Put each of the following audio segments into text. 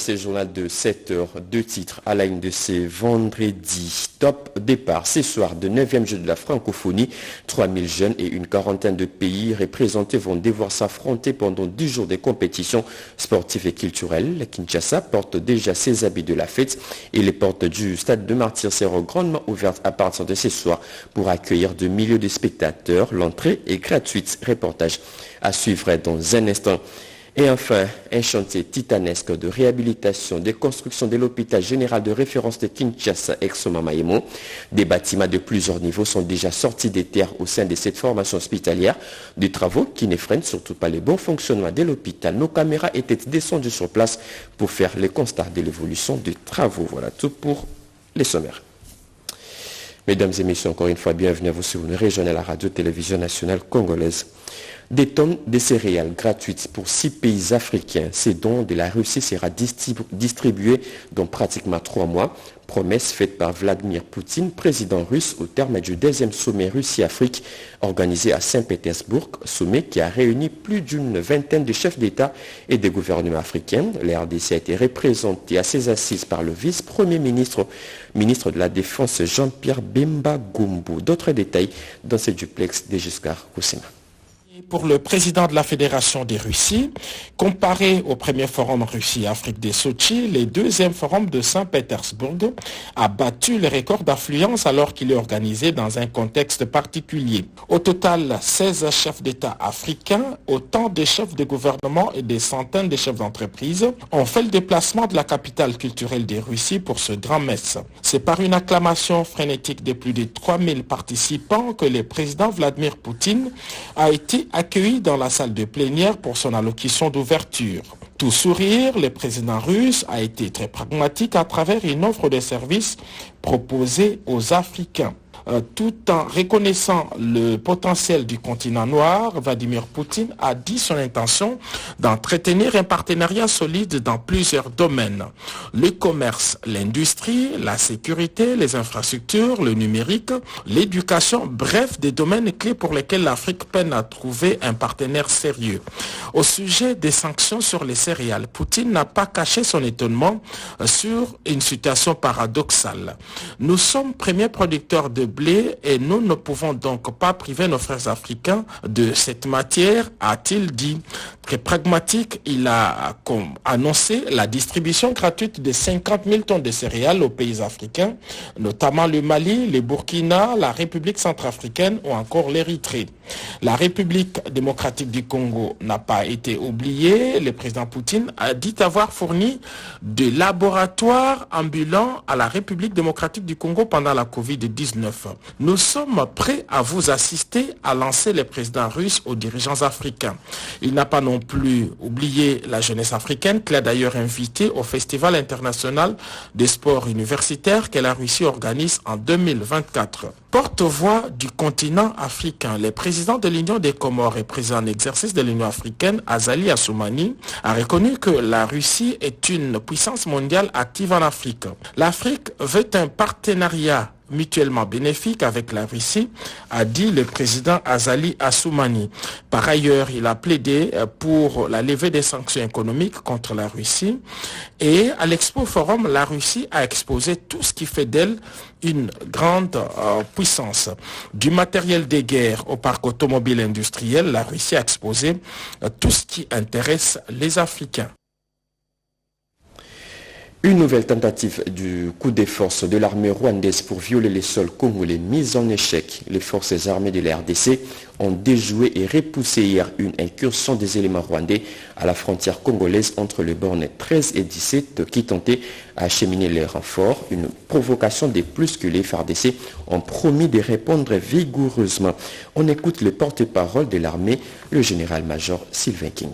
c'est le journal de 7 heures, 2 titres à la une de ces vendredis. Top départ ce soir de 9e jeu de la francophonie. 3000 jeunes et une quarantaine de pays représentés vont devoir s'affronter pendant 10 jours de compétitions sportives et culturelles. Kinshasa porte déjà ses habits de la fête et les portes du stade de Martyrs seront grandement ouvertes à partir de ce soir pour accueillir de milliers de spectateurs. L'entrée est gratuite. Reportage à suivre dans un instant. Et enfin, un chantier titanesque de réhabilitation des constructions de l'hôpital général de référence de Kinshasa, Exoma-Maïmo. Des bâtiments de plusieurs niveaux sont déjà sortis des terres au sein de cette formation hospitalière. Des travaux qui ne freinent surtout pas le bon fonctionnement de l'hôpital. Nos caméras étaient descendues sur place pour faire les constats de l'évolution des travaux. Voilà tout pour les sommaires. Mesdames et messieurs, encore une fois, bienvenue à vous sur une région à la radio-télévision nationale congolaise. Des tonnes de céréales gratuites pour 6 pays africains. Ces dons de la Russie sera distribué dans pratiquement 3 mois. Promesse faite par Vladimir Poutine, président russe, au terme du 2e sommet Russie-Afrique organisé à Saint-Pétersbourg, sommet qui a réuni plus d'une vingtaine de chefs d'État et de gouvernements africains. La RDC a été représentée à ses assises par le vice-premier ministre de la Défense Jean-Pierre Bemba Gumbu. D'autres détails dans ce duplex de Giscard Koussima. Pour le président de la Fédération des Russies, comparé au premier forum Russie-Afrique de Sochi, le 2e forum de Saint-Pétersbourg a battu le record d'affluence alors qu'il est organisé dans un contexte particulier. Au total, 16 chefs d'État africains, autant de chefs de gouvernement et des centaines de chefs d'entreprise ont fait le déplacement de la capitale culturelle des Russies pour ce grand messe. C'est par une acclamation frénétique de plus de 3000 participants que le président Vladimir Poutine a été accueilli dans la salle de plénière pour son allocution d'ouverture. Tout sourire, le président russe a été très pragmatique à travers une offre de services proposée aux Africains. Tout en reconnaissant le potentiel du continent noir, Vladimir Poutine a dit son intention d'entretenir un partenariat solide dans plusieurs domaines. Le commerce, l'industrie, la sécurité, les infrastructures, le numérique, l'éducation, bref, des domaines clés pour lesquels l'Afrique peine à trouver un partenaire sérieux. Au sujet des sanctions sur les céréales, Poutine n'a pas caché son étonnement sur une situation paradoxale. Nous sommes premiers producteurs de blé et nous ne pouvons donc pas priver nos frères africains de cette matière, a-t-il dit. Très pragmatique, il a annoncé la distribution gratuite de 50 000 tonnes de céréales aux pays africains, notamment le Mali, le Burkina, la République centrafricaine ou encore l'Érythrée. La République démocratique du Congo n'a pas été oubliée. Le président Poutine a dit avoir fourni des laboratoires ambulants à la République démocratique du Congo pendant la Covid-19. Nous sommes prêts à vous assister, a lancé le président russe aux dirigeants africains. Il n'a pas non plus oublié la jeunesse africaine qu'il a d'ailleurs invité au Festival international des sports universitaires que la Russie organise en 2024. Porte-voix du continent africain, le président de l'Union des Comores et président en exercice de l'Union africaine, Azali Assoumani, a reconnu que la Russie est une puissance mondiale active en Afrique. L'Afrique veut un partenariat mutuellement bénéfique avec la Russie, a dit le président Azali Assoumani. Par ailleurs, il a plaidé pour la levée des sanctions économiques contre la Russie. Et à l'Expo Forum, la Russie a exposé tout ce qui fait d'elle une grande puissance. Du matériel de guerre au parc automobile industriel, la Russie a exposé tout ce qui intéresse les Africains. Une nouvelle tentative du coup de force de l'armée rwandaise pour violer les sols congolais mise en échec. Les forces armées de la RDC ont déjoué et repoussé hier une incursion des éléments rwandais à la frontière congolaise entre les bornes 13 et 17 qui tentaient d'acheminer les renforts. Une provocation de plus que les FARDC ont promis de répondre vigoureusement. On écoute le porte-parole de l'armée, le général-major Sylvain King.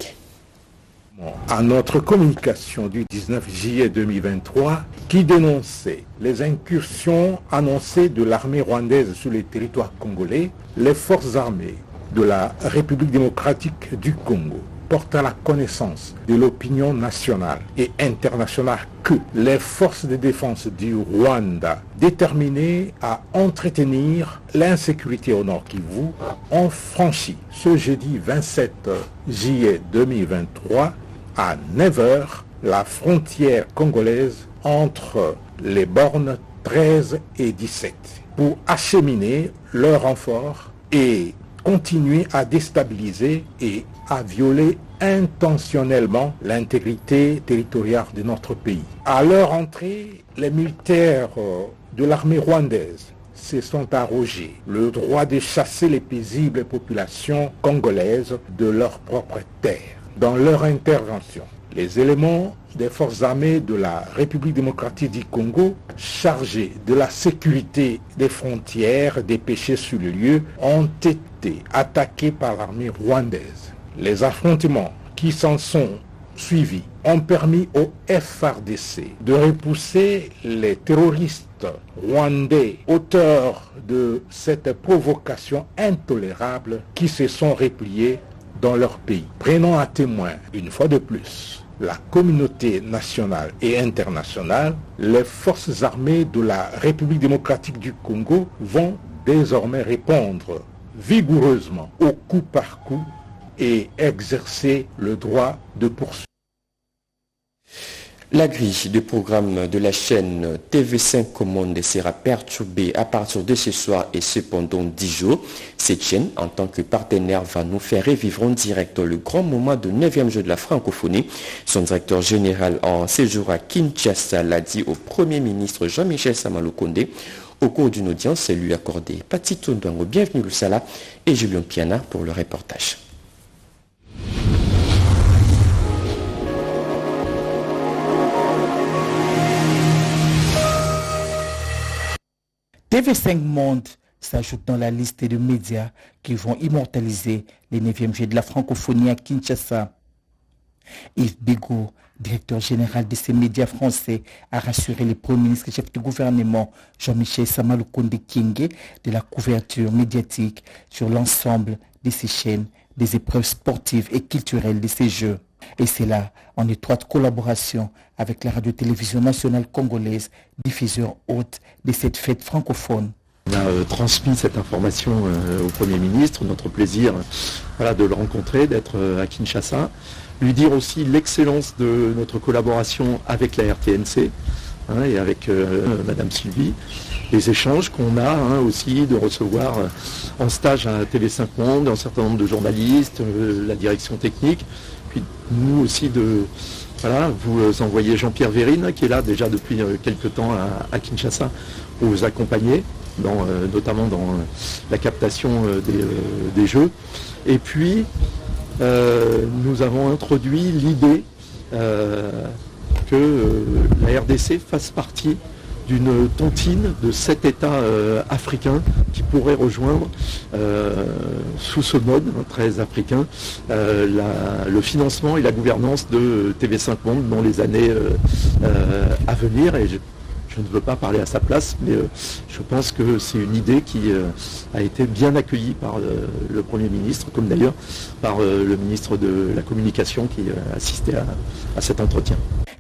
À notre communication du 19 juillet 2023 qui dénonçait les incursions annoncées de l'armée rwandaise sur les territoires congolais, les forces armées de la République démocratique du Congo portent à la connaissance de l'opinion nationale et internationale que les forces de défense du Rwanda, déterminées à entretenir l'insécurité au Nord Kivu, ont franchi ce jeudi 27 juillet 2023 à 9h la frontière congolaise entre les bornes 13 et 17 pour acheminer leurs renforts et continuer à déstabiliser et à violer intentionnellement l'intégrité territoriale de notre pays. À leur entrée, les militaires de l'armée rwandaise se sont arrogés le droit de chasser les paisibles populations congolaises de leur propre terre. Dans leur intervention, les éléments des forces armées de la République démocratique du Congo, chargés de la sécurité des frontières dépêchés sur le lieu, ont été attaqués par l'armée rwandaise. Les affrontements qui s'en sont suivis ont permis au FARDC de repousser les terroristes rwandais, auteurs de cette provocation intolérable, qui se sont repliés dans leur pays. Prenons à témoin, une fois de plus, la communauté nationale et internationale. Les forces armées de la République démocratique du Congo vont désormais répondre vigoureusement au coup par coup et exercer le droit de poursuite. La grille de programme de la chaîne TV5 Monde sera perturbée à partir de ce soir et ce pendant 10 jours. Cette chaîne, en tant que partenaire, va nous faire revivre en direct le grand moment du 9e jeu de la francophonie. Son directeur général en séjour à Kinshasa l'a dit au Premier ministre Jean-Michel Samalukonde au cours d'une audience lui accordée. Patito Ndwango, bienvenue Lusala et Julien Piana pour le reportage. TV5 Monde s'ajoute dans la liste de médias qui vont immortaliser les 9e Jeux de la francophonie à Kinshasa. Yves Bigot, directeur général de ces médias français, a rassuré le Premier ministre et chef du gouvernement Jean-Michel Samalukonde Kyenge de la couverture médiatique sur l'ensemble de ces chaînes, des épreuves sportives et culturelles de ces Jeux. Et c'est là, en étroite collaboration avec la radio-télévision nationale congolaise, diffuseur hôte de cette fête francophone. On a transmis cette information au Premier ministre, notre plaisir de le rencontrer, d'être à Kinshasa, lui dire aussi l'excellence de notre collaboration avec la RTNC et avec Madame Sylvie, les échanges qu'on a aussi de recevoir en stage à TV5 Monde un certain nombre de journalistes, la direction technique, puis nous aussi de vous envoyer Jean-Pierre Vérine qui est là déjà depuis quelques temps à Kinshasa pour vous accompagner, notamment dans la captation des jeux. Et puis nous avons introduit l'idée que la RDC fasse partie d'une tontine de 7 États africains qui pourraient rejoindre sous ce mode très africain le financement et la gouvernance de TV5 Monde dans les années à venir. Et je ne veux pas parler à sa place, mais je pense que c'est une idée qui a été bien accueillie par le Premier ministre, comme d'ailleurs par le ministre de la Communication qui assistait à cet entretien.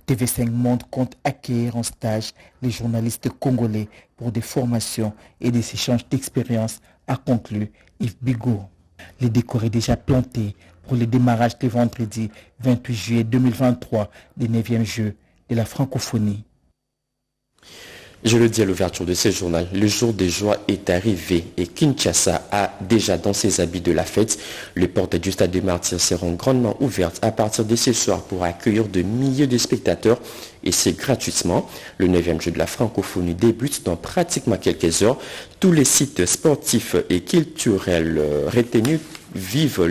TV5 Monde compte accueillir en stage les journalistes congolais pour des formations et des échanges d'expériences, a conclu Yves Bigot. Le décor est déjà planté pour le démarrage le vendredi 28 juillet 2023 des 9e Jeux de la francophonie. Je le dis à l'ouverture de ce journal, le jour des joies est arrivé et Kinshasa a déjà dans ses habits de la fête. Les portes du stade des Martyrs seront grandement ouvertes à partir de ce soir pour accueillir de milliers de spectateurs et c'est gratuitement. Le 9e jeu de la francophonie débute dans pratiquement quelques heures. Tous les sites sportifs et culturels retenus vivent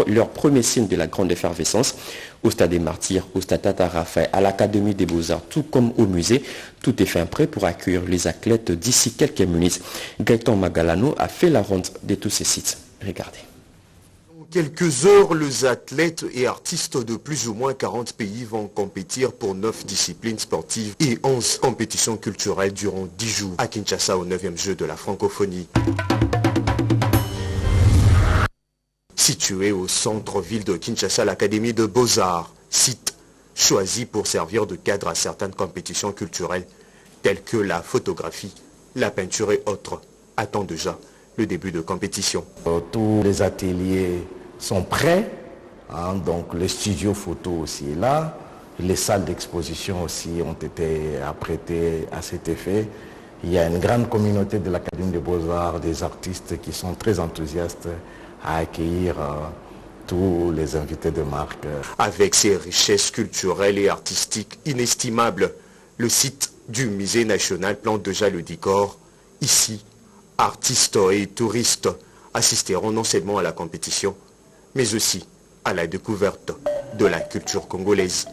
leur premier signe de la grande effervescence. Au stade des Martyrs, au stade Tata Raphaël, à l'Académie des Beaux-Arts, tout comme au musée, tout est fin prêt pour accueillir les athlètes d'ici quelques minutes. Gaëtan Magalano a fait la ronde de tous ces sites. Regardez. Dans quelques heures, les athlètes et artistes de plus ou moins 40 pays vont compétir pour 9 disciplines sportives et 11 compétitions culturelles durant 10 jours à Kinshasa au 9e jeu de la francophonie. Situé au centre-ville de Kinshasa, l'Académie de Beaux-Arts, site choisi pour servir de cadre à certaines compétitions culturelles telles que la photographie, la peinture et autres, attend déjà le début de compétition. Tous les ateliers sont prêts, donc le studio photo aussi est là, Les salles d'exposition aussi ont été apprêtées à cet effet. Il y a une grande communauté de l'Académie des Beaux-Arts, des artistes qui sont très enthousiastes à accueillir tous les invités de marque. Avec ses richesses culturelles et artistiques inestimables, le site du Musée national plante déjà le décor. Ici, artistes et touristes assisteront non seulement à la compétition, mais aussi à la découverte de la culture congolaise.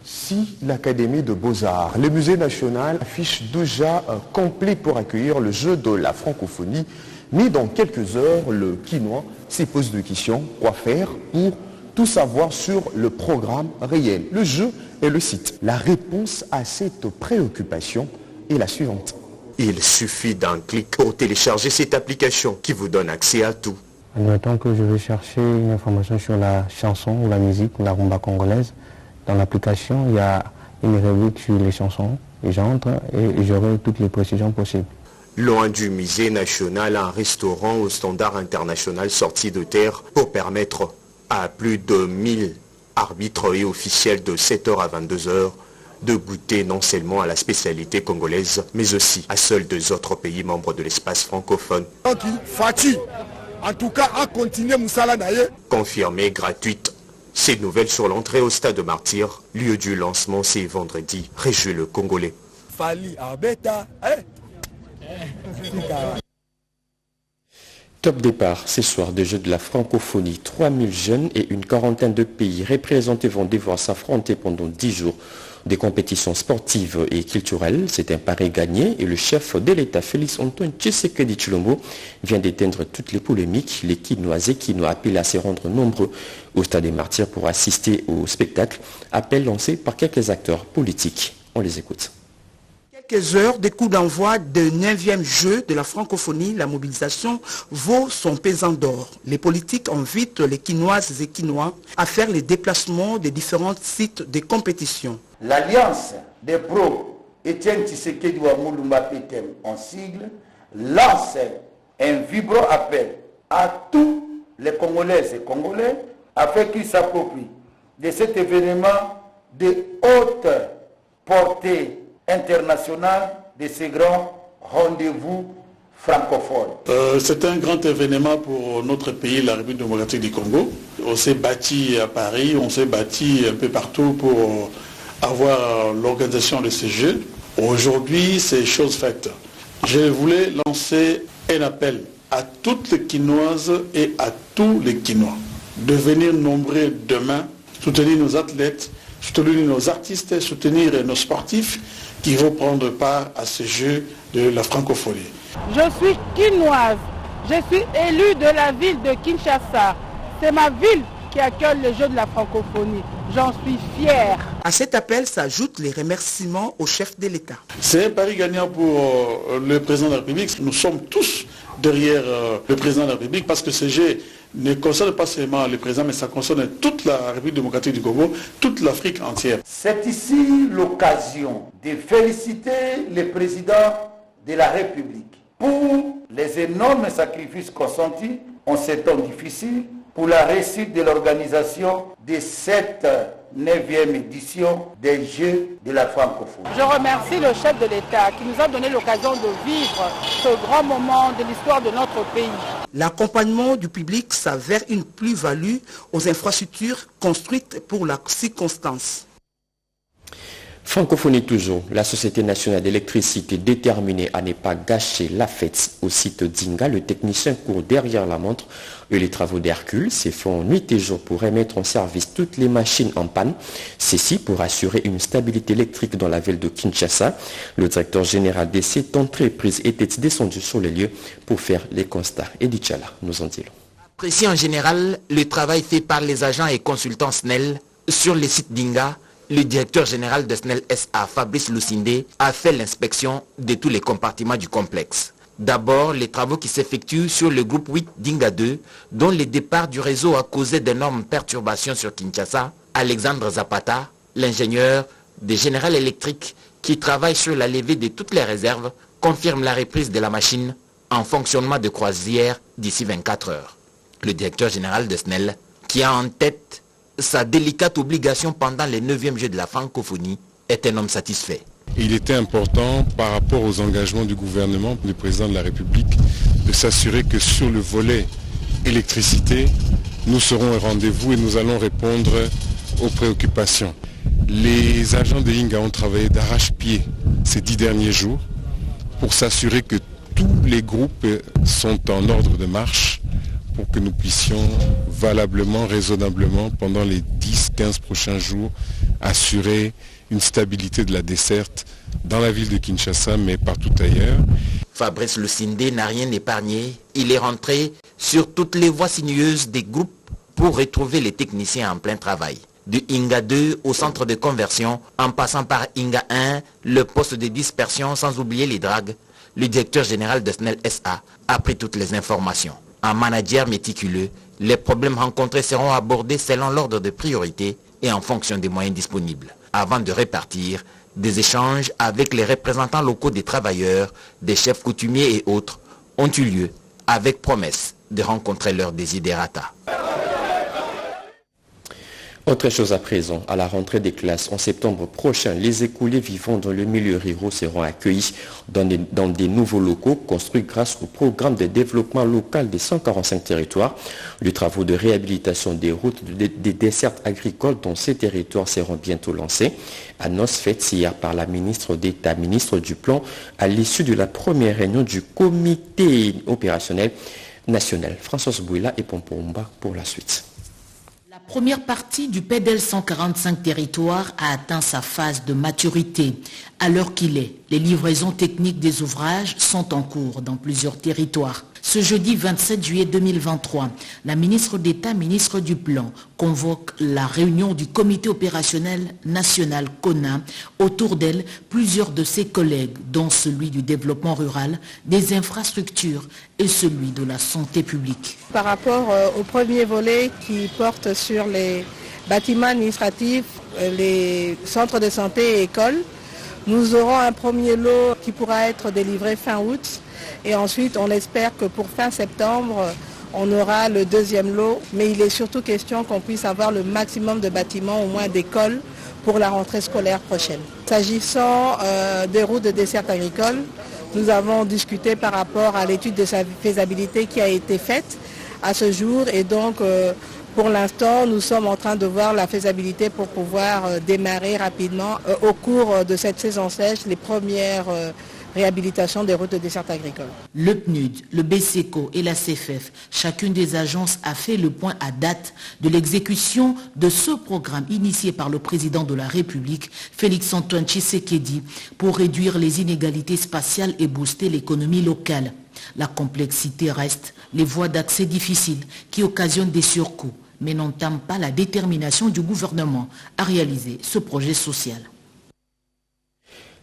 Si l'Académie de Beaux-Arts, le Musée national affiche déjà complet pour accueillir le jeu de la francophonie, mais dans quelques heures, le Quinois se pose de questions. Quoi faire pour tout savoir sur le programme réel, le jeu et le site? La réponse à cette préoccupation est la suivante. Il suffit d'un clic pour télécharger cette application qui vous donne accès à tout. Admettons que je veux chercher une information sur la chanson ou la musique ou la rumba congolaise. Dans l'application, il y a une rubrique sur les chansons et j'entre et j'aurai toutes les précisions possibles. Loin du musée national, un restaurant au standard international sorti de terre pour permettre à plus de 1000 arbitres et officiels de 7h à 22h de goûter non seulement à la spécialité congolaise, mais aussi à seuls 2 autres pays membres de l'espace francophone. En tout cas, à continuer Moussala Naye. Confirmée gratuite. Ces nouvelles sur l'entrée au stade de Martyr, lieu du lancement, c'est vendredi, réjouit le Congolais. Top départ ce soir de Jeux de la francophonie. 3000 jeunes et une quarantaine de pays représentés vont devoir s'affronter pendant 10 jours. Des compétitions sportives et culturelles, c'est un pari gagné et le chef de l'État, Félix Antoine Tshisekedi Tshilombo, vient d'éteindre toutes les polémiques. Les Quinois et Quinois appellent à se rendre nombreux au Stade des Martyrs pour assister au spectacle. Appel lancé par quelques acteurs politiques. On les écoute. Quelques heures des coups d'envoi de 9e jeu de la francophonie, la mobilisation vaut son pesant d'or. Les politiques invitent les Quinoises et Quinois à faire les déplacements des différents sites de compétition. L'Alliance des pros Etienne Tshisekedi Wamulumba PTM en sigle lance un vibrant appel à tous les Congolaises et Congolais afin qu'ils s'approprient de cet événement de haute portée internationale, de ces grands rendez-vous francophones. C'est un grand événement pour notre pays, la République démocratique du Congo. On s'est bâti à Paris, on s'est bâti un peu partout pour avoir l'organisation de ces Jeux. Aujourd'hui, c'est chose faite. Je voulais lancer un appel à toutes les Quinoises et à tous les Quinois de venir nombreux demain, soutenir nos athlètes, soutenir nos artistes, soutenir nos sportifs qui vont prendre part à ce jeu de la francophonie. Je suis quinoise, je suis élue de la ville de Kinshasa. C'est ma ville qui accueille le jeu de la francophonie. J'en suis fière. À cet appel s'ajoutent les remerciements au chef de l'État. C'est un pari gagnant pour le président de la République. Nous sommes tous derrière le président de la République parce que ce jeu ne concerne pas seulement le président, mais ça concerne toute la République démocratique du Congo, toute l'Afrique entière. C'est ici l'occasion de féliciter le président de la République pour les énormes sacrifices consentis en ces temps difficiles pour la réussite de l'organisation de cette 9e édition des Jeux de la francophonie. Je remercie le chef de l'État qui nous a donné l'occasion de vivre ce grand moment de l'histoire de notre pays. L'accompagnement du public s'avère une plus-value aux infrastructures construites pour la circonstance. Francophonie toujours, la Société nationale d'électricité déterminée à ne pas gâcher la fête au site d'Inga. Le technicien court derrière la montre et les travaux d'Hercule se font nuit et jour pour remettre en service toutes les machines en panne. Ceci pour assurer une stabilité électrique dans la ville de Kinshasa. Le directeur général de cette entreprise était descendu sur les lieux pour faire les constats. Edith Chala nous en dit long. Apprécié en général le travail fait par les agents et consultants SNEL sur les sites d'Inga. Le directeur général de SNEL SA, Fabrice Lucindé, a fait l'inspection de tous les compartiments du complexe. D'abord, les travaux qui s'effectuent sur le groupe 8 d'Inga 2, dont le départ du réseau a causé d'énormes perturbations sur Kinshasa. Alexandre Zapata, l'ingénieur de General Electric, qui travaille sur la levée de toutes les réserves, confirme la reprise de la machine en fonctionnement de croisière d'ici 24 heures. Le directeur général de SNEL qui a en tête sa délicate obligation pendant les 9e Jeux de la francophonie, est un homme satisfait. Il était important par rapport aux engagements du gouvernement, du président de la République, de s'assurer que sur le volet électricité, nous serons au rendez-vous et nous allons répondre aux préoccupations. Les agents de Inga ont travaillé d'arrache-pied ces 10 derniers jours pour s'assurer que tous les groupes sont en ordre de marche pour que nous puissions valablement, raisonnablement, pendant les 10-15 prochains jours, assurer une stabilité de la desserte dans la ville de Kinshasa, mais partout ailleurs. Fabrice Lucindé n'a rien épargné. Il est rentré sur toutes les voies sinueuses des groupes pour retrouver les techniciens en plein travail. De Inga 2 au centre de conversion, en passant par Inga 1, le poste de dispersion, sans oublier les dragues, le directeur général de SNEL SA a pris toutes les informations. En manager méticuleux, les problèmes rencontrés seront abordés selon l'ordre de priorité et en fonction des moyens disponibles, avant de répartir des échanges avec les représentants locaux des travailleurs, des chefs coutumiers et autres ont eu lieu avec promesse de rencontrer leurs desiderata. Autre chose à présent, à la rentrée des classes en septembre prochain, les écoliers vivant dans le milieu rural seront accueillis dans des nouveaux locaux construits grâce au programme de développement local des 145 territoires. Les travaux de réhabilitation des routes des dessertes agricoles dans ces territoires seront bientôt lancés. Annonce faite hier par la ministre d'État, ministre du Plan, à l'issue de la première réunion du comité opérationnel national. Françoise Bouila et Pompomba pour la suite. La première partie du PEDEL 145 territoires a atteint sa phase de maturité. À l'heure qu'il est, les livraisons techniques des ouvrages sont en cours dans plusieurs territoires. Ce jeudi 27 juillet 2023, la ministre d'État, ministre du Plan, convoque la réunion du comité opérationnel national CONA. Autour d'elle, plusieurs de ses collègues, dont celui du développement rural, des infrastructures et celui de la santé publique. Par rapport au premier volet qui porte sur les bâtiments administratifs, les centres de santé et écoles, nous aurons un premier lot qui pourra être délivré fin août. Et ensuite, on espère que pour fin septembre, on aura le deuxième lot. Mais il est surtout question qu'on puisse avoir le maximum de bâtiments, au moins d'écoles, pour la rentrée scolaire prochaine. S'agissant des routes de desserte agricole, nous avons discuté par rapport à l'étude de sa faisabilité qui a été faite à ce jour. Et donc, pour l'instant, nous sommes en train de voir la faisabilité pour pouvoir démarrer rapidement au cours de cette saison sèche les premières réhabilitation des routes de desserte agricole. Le PNUD, le BCECO et la CFF, chacune des agences a fait le point à date de l'exécution de ce programme initié par le président de la République, Félix-Antoine Tshisekedi, pour réduire les inégalités spatiales et booster l'économie locale. La complexité reste les voies d'accès difficiles qui occasionnent des surcoûts, mais n'entament pas la détermination du gouvernement à réaliser ce projet social.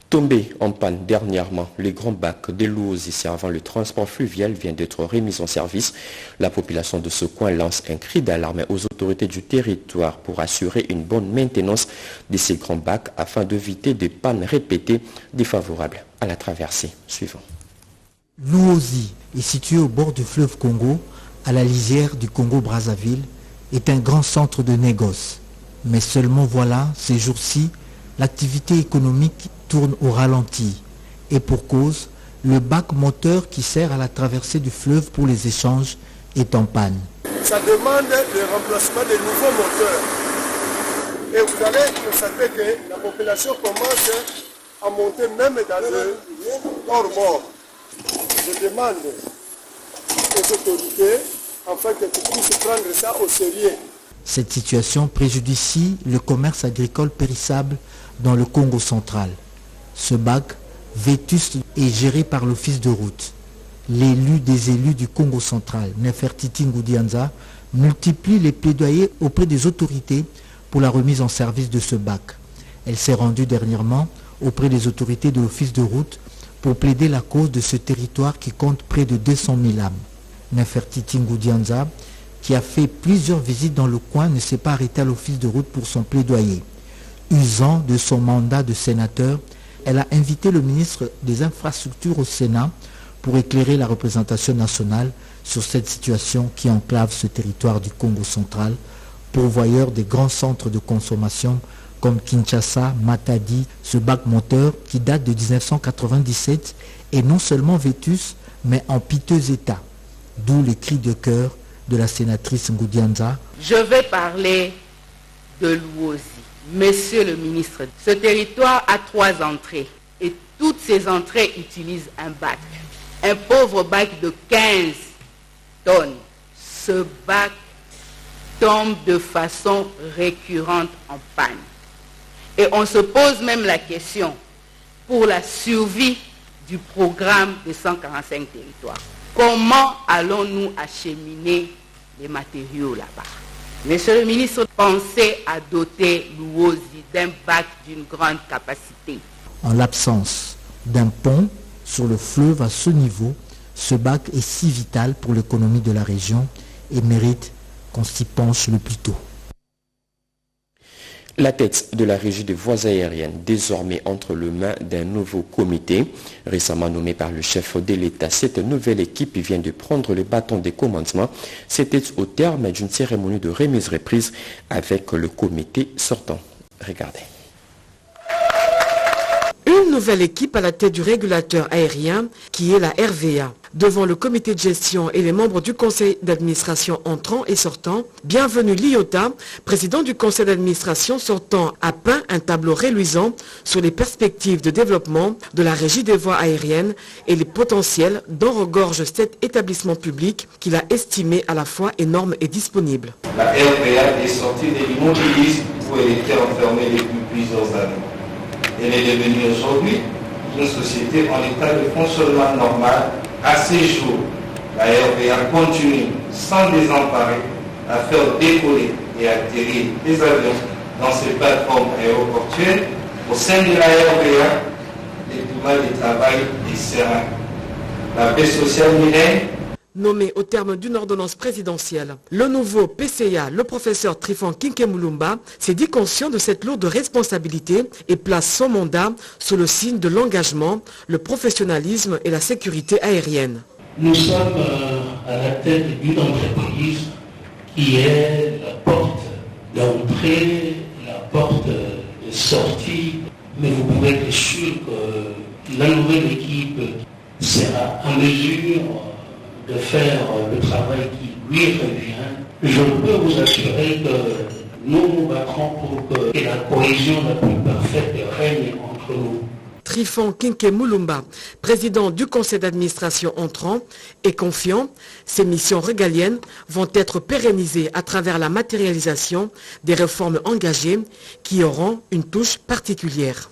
Tombé en panne dernièrement, le grand bac de Louzi servant le transport fluvial vient d'être remis en service. La population de ce coin lance un cri d'alarme aux autorités du territoire pour assurer une bonne maintenance de ces grands bacs afin d'éviter des pannes répétées défavorables à la traversée. Suivant. Louzi est situé au bord du fleuve Congo, à la lisière du Congo-Brazzaville, est un grand centre de négoce. Mais seulement voilà, ces jours-ci, l'activité économique tourne au ralenti. Et pour cause, le bac moteur qui sert à la traversée du fleuve pour les échanges est en panne. Ça demande le remplacement de nouveaux moteurs. Et vous allez constater que la population commence à monter même dans le hors-bord. Je demande aux autorités afin que tu puisses prendre ça au sérieux. Cette situation préjudicie le commerce agricole périssable dans le Congo central. Ce bac, vétuste, est géré par l'office de route. L'élu des élus du Congo central, Nefertiti Ngoudianza, multiplie les plaidoyers auprès des autorités pour la remise en service de ce bac. Elle s'est rendue dernièrement auprès des autorités de l'office de route pour plaider la cause de ce territoire qui compte près de 200 000 âmes. Nefertiti Ngoudianza, qui a fait plusieurs visites dans le coin, ne s'est pas arrêtée à l'office de route pour son plaidoyer. Usant de son mandat de sénateur, elle a invité le ministre des Infrastructures au Sénat pour éclairer la représentation nationale sur cette situation qui enclave ce territoire du Congo central, pourvoyeur des grands centres de consommation comme Kinshasa, Matadi. Ce bac moteur qui date de 1997 est non seulement vétus, mais en piteux état. D'où les cris de cœur de la sénatrice Ngoudianza. Je vais parler de Luozi. Monsieur le ministre, ce territoire a 3 entrées et toutes ces entrées utilisent un bac. Un pauvre bac de 15 tonnes. Ce bac tombe de façon récurrente en panne. Et on se pose même la question pour la survie du programme de 145 territoires. Comment allons-nous acheminer les matériaux là-bas? Monsieur le ministre, pensez à doter Luozi d'un bac d'une grande capacité. En l'absence d'un pont sur le fleuve à ce niveau, ce bac est si vital pour l'économie de la région et mérite qu'on s'y penche le plus tôt. La tête de la régie des voies aériennes, désormais entre les mains d'un nouveau comité, récemment nommé par le chef de l'État. Cette nouvelle équipe vient de prendre le bâton des commandements. C'était au terme d'une cérémonie de remise-reprise avec le comité sortant. Regardez. Une nouvelle équipe à la tête du régulateur aérien qui est la RVA. Devant le comité de gestion et les membres du conseil d'administration entrant et sortant, bienvenue Liota, président du conseil d'administration sortant, a peint un tableau reluisant sur les perspectives de développement de la régie des voies aériennes et les potentiels dont regorge cet établissement public qu'il a estimé à la fois énorme et disponible. La RVA est sortie de l'immobilisme où elle était enfermée depuis plusieurs années. Elle est devenue aujourd'hui une société en état de fonctionnement normal. À ces jours, la RVA continue sans désemparer à faire décoller et atterrir des avions dans ces plateformes aéroportuaires. Au sein de la RVA, le climat de travail est serein. La paix sociale millénaire. Nommé au terme d'une ordonnance présidentielle, le nouveau PCA, le professeur Trifon Kinkemulumba, s'est dit conscient de cette lourde responsabilité et place son mandat sous le signe de l'engagement, le professionnalisme et la sécurité aérienne. Nous sommes à la tête d'une entreprise qui est la porte d'entrée, la porte de sortie, mais vous pouvez être sûr que la nouvelle équipe sera en mesure de faire le travail qui lui revient. Je peux vous assurer que nous nous battrons pour que la cohésion la plus parfaite règne entre nous. Trifon Kinkemulumba, président du conseil d'administration entrant, est confiant. Ces missions régaliennes vont être pérennisées à travers la matérialisation des réformes engagées qui auront une touche particulière.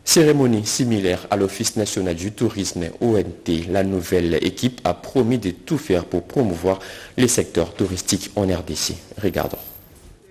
Cérémonie similaire à l'Office national du tourisme ONT. La nouvelle équipe a promis de tout faire pour promouvoir les secteurs touristiques en RDC. Regardons.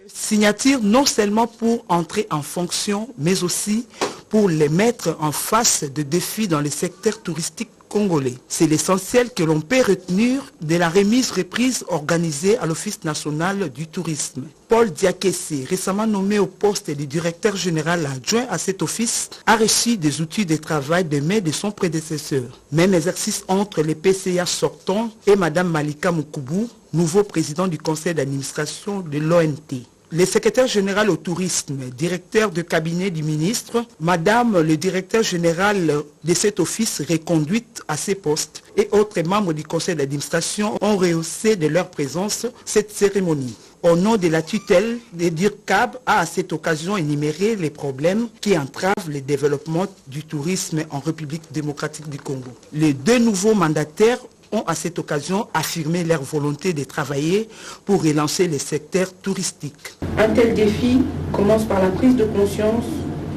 Signature non seulement pour entrer en fonction, mais aussi pour les mettre en face de défis dans le secteur touristique congolais. C'est l'essentiel que l'on peut retenir de la remise-reprise organisée à l'Office national du tourisme. Paul Diakessé, récemment nommé au poste de directeur général adjoint à cet office, a reçu des outils de travail de main de son prédécesseur. Même exercice entre les PCA sortants et Mme Malika Moukubou, nouveau président du conseil d'administration de l'ONT. Le secrétaire général au tourisme, directeur de cabinet du ministre, Madame le directeur général de cet office reconduite à ses postes et autres membres du conseil d'administration ont rehaussé de leur présence cette cérémonie. Au nom de la tutelle, le DIRCAB a à cette occasion énuméré les problèmes qui entravent le développement du tourisme en République démocratique du Congo. Les 2 nouveaux mandataires ont à cette occasion affirmé leur volonté de travailler pour relancer les secteurs touristiques. Un tel défi commence par la prise de conscience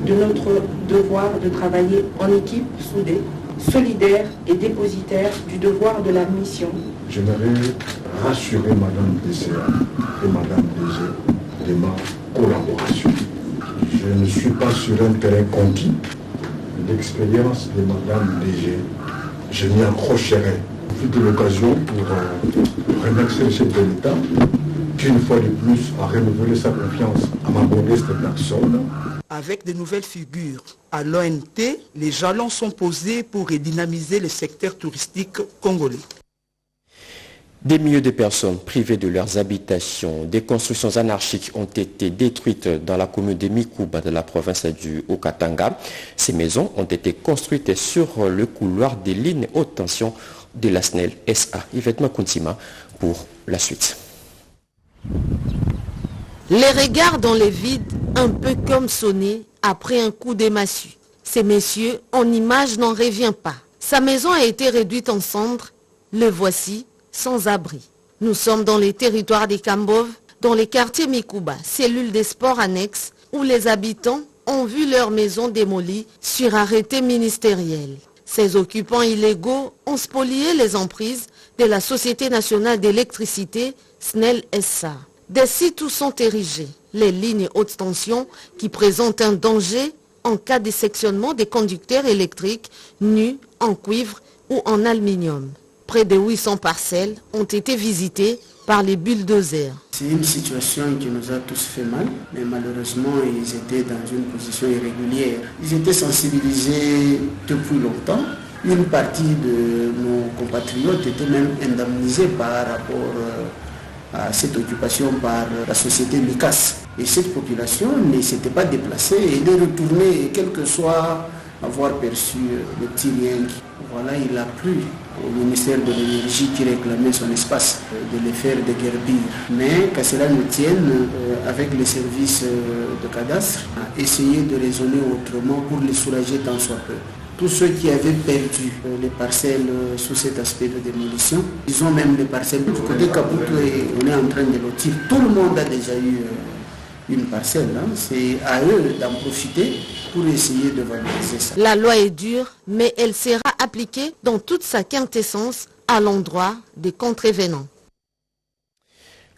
de notre devoir de travailler en équipe soudée, solidaire et dépositaire du devoir de la mission. J'aimerais rassurer Madame DCA et Madame DG de ma collaboration. Je ne suis pas sur un terrain conquis. L'expérience de Madame DG, je m'y accrocherai. De l'occasion pour remercier le chef de l'État qui, une fois de plus, a renouvelé sa confiance à ma modeste personne. Avec de nouvelles figures à l'ONT, les jalons sont posés pour redynamiser le secteur touristique congolais. Des milliers de personnes privées de leurs habitations, des constructions anarchiques ont été détruites dans la commune de Mikuba de la province du Haut-Katanga. Ces maisons ont été construites sur le couloir des lignes haute tension de la SNEL SA. Yvette Makuntima pour la suite. Les regards dans les vides, un peu comme sonner après un coup de massue. Ces messieurs, en image, n'en revient pas. Sa maison a été réduite en cendres. Le voici, sans abri. Nous sommes dans les territoires des Kambov, dans les quartiers Mikuba, cellule des sports annexes, où les habitants ont vu leur maison démolie sur arrêté ministériel. Ces occupants illégaux ont spolié les emprises de la Société nationale d'électricité, SNEL SA. Des sites où sont érigées les lignes haute tension qui présentent un danger en cas de sectionnement des conducteurs électriques nus en cuivre ou en aluminium. Près de 800 parcelles ont été visitées par les bulldozers. C'est une situation qui nous a tous fait mal, mais malheureusement ils étaient dans une position irrégulière. Ils étaient sensibilisés depuis longtemps. Une partie de nos compatriotes était même indemnisée par rapport à cette occupation par la société Micas. Et cette population ne s'était pas déplacée et elle est retournée, et quel que soit avoir perçu le petit lien. Voilà, il a plu au ministère de l'énergie qui réclamait son espace de les faire déguerpir. Mais qu'à cela nous tienne, avec les services de cadastre, à essayer de raisonner autrement pour les soulager tant soit peu. Tous ceux qui avaient perdu les parcelles sous cet aspect de démolition, ils ont même les parcelles du côté Kabuto et on est en train de lotir. Tout le monde a déjà eu une parcelle. C'est à eux d'en profiter pour essayer de valoriser ça. La loi est dure, mais elle sera appliquée dans toute sa quintessence à l'endroit des contrevenants.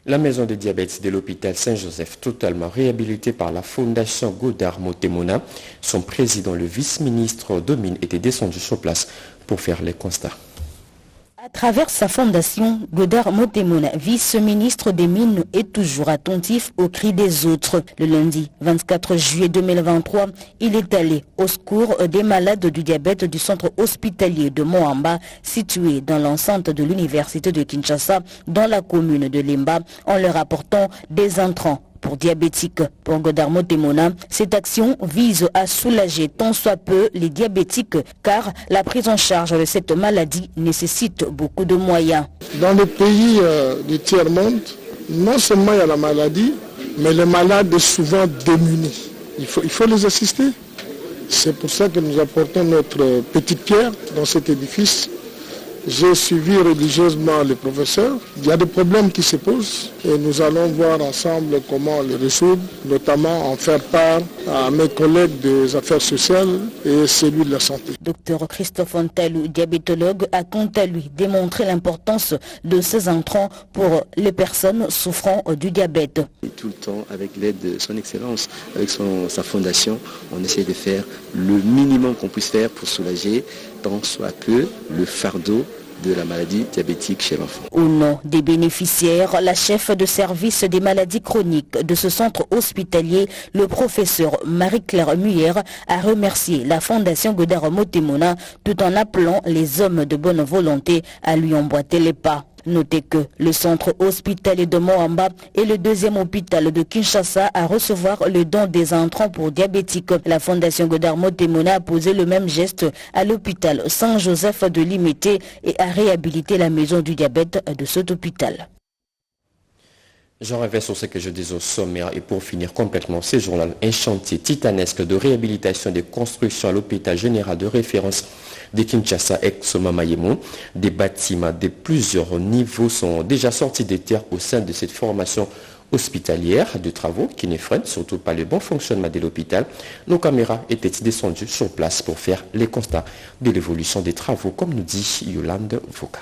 La maison de diabète de l'hôpital Saint-Joseph, totalement réhabilitée par la fondation Godard Motemona, son président, le vice-ministre Domine, était descendu sur place pour faire les constats. À travers sa fondation, Godard Motemona, vice-ministre des Mines, est toujours attentif aux cris des autres. Le lundi 24 juillet 2023, il est allé au secours des malades du diabète du centre hospitalier de Moamba, situé dans l'enceinte de l'université de Kinshasa, dans la commune de Limba, en leur apportant des intrants pour diabétiques. Pour Godard Motemona, cette action vise à soulager tant soit peu les diabétiques car la prise en charge de cette maladie nécessite beaucoup de moyens. Dans les pays du tiers-monde, non seulement il y a la maladie, mais les malades sont souvent démunis. Il faut les assister. C'est pour ça que nous apportons notre petite pierre dans cet édifice. J'ai suivi religieusement les professeurs. Il y a des problèmes qui se posent et nous allons voir ensemble comment les résoudre, notamment en faire part à mes collègues des affaires sociales et celui de la santé. Docteur Christophe Ontalou, diabétologue, a quant à lui démontré l'importance de ces intrants pour les personnes souffrant du diabète. Et tout le temps, avec l'aide de son excellence, avec sa fondation, on essaie de faire le minimum qu'on puisse faire pour soulager tant soit peu le fardeau de la maladie diabétique chez l'enfant. Au nom des bénéficiaires, la chef de service des maladies chroniques de ce centre hospitalier, le professeur Marie-Claire Muyer, a remercié la fondation Godard Motemona tout en appelant les hommes de bonne volonté à lui emboîter les pas. Notez que le centre hospitalier de Moamba est le deuxième hôpital de Kinshasa à recevoir le don des intrants pour diabétiques. La fondation Godard Motemona a posé le même geste à l'hôpital Saint-Joseph de Limité et a réhabilité la maison du diabète de cet hôpital. J'en reviens sur ce que je dis au sommaire et pour finir complètement ce journal, un chantier titanesque de réhabilitation des constructions à l'hôpital général de référence de Kinshasa ex-Mamayemo. Des bâtiments de plusieurs niveaux sont déjà sortis des terres au sein de cette formation hospitalière de travaux qui ne freinent surtout pas le bon fonctionnement de l'hôpital. Nos caméras étaient descendues sur place pour faire les constats de l'évolution des travaux, comme nous dit Yolande Voka.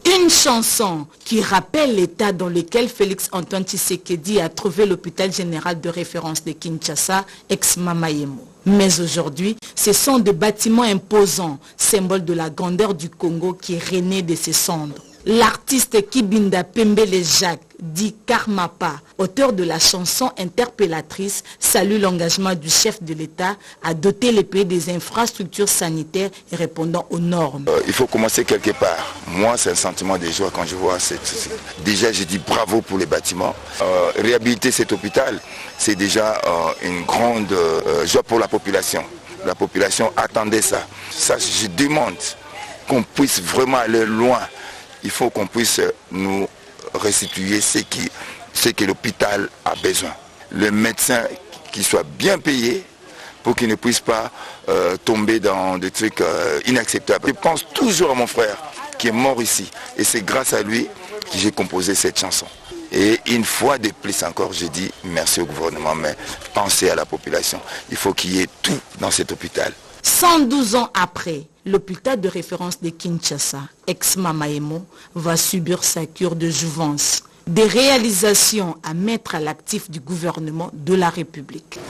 Une chanson qui rappelle l'état dans lequel Félix Antoine Tshisekedi a trouvé l'hôpital général de référence de Kinshasa, ex-Mamayemo. Mais aujourd'hui, ce sont des bâtiments imposants, symboles de la grandeur du Congo qui est rené de ses cendres. L'artiste Kibinda Pembele Jacques, dit Karmapa, auteur de la chanson interpellatrice, salue l'engagement du chef de l'État à doter les pays des infrastructures sanitaires et répondant aux normes. Il faut commencer quelque part. Moi, c'est un sentiment de joie quand je vois cette... Déjà, je dis bravo pour les bâtiments. Réhabiliter cet hôpital, c'est déjà une grande joie pour la population. La population attendait ça. Ça, je demande qu'on puisse vraiment aller loin. Il faut qu'on puisse nous restituer ce que l'hôpital a besoin. Le médecin qui soit bien payé pour qu'il ne puisse pas tomber dans des trucs inacceptables. Je pense toujours à mon frère qui est mort ici. Et c'est grâce à lui que j'ai composé cette chanson. Et une fois de plus encore, je dis merci au gouvernement, mais pensez à la population. Il faut qu'il y ait tout dans cet hôpital. 112 ans après, l'hôpital de référence de Kinshasa, ex-Mamaemo, va subir sa cure de jouvence. Des réalisations à mettre à l'actif du gouvernement de la République.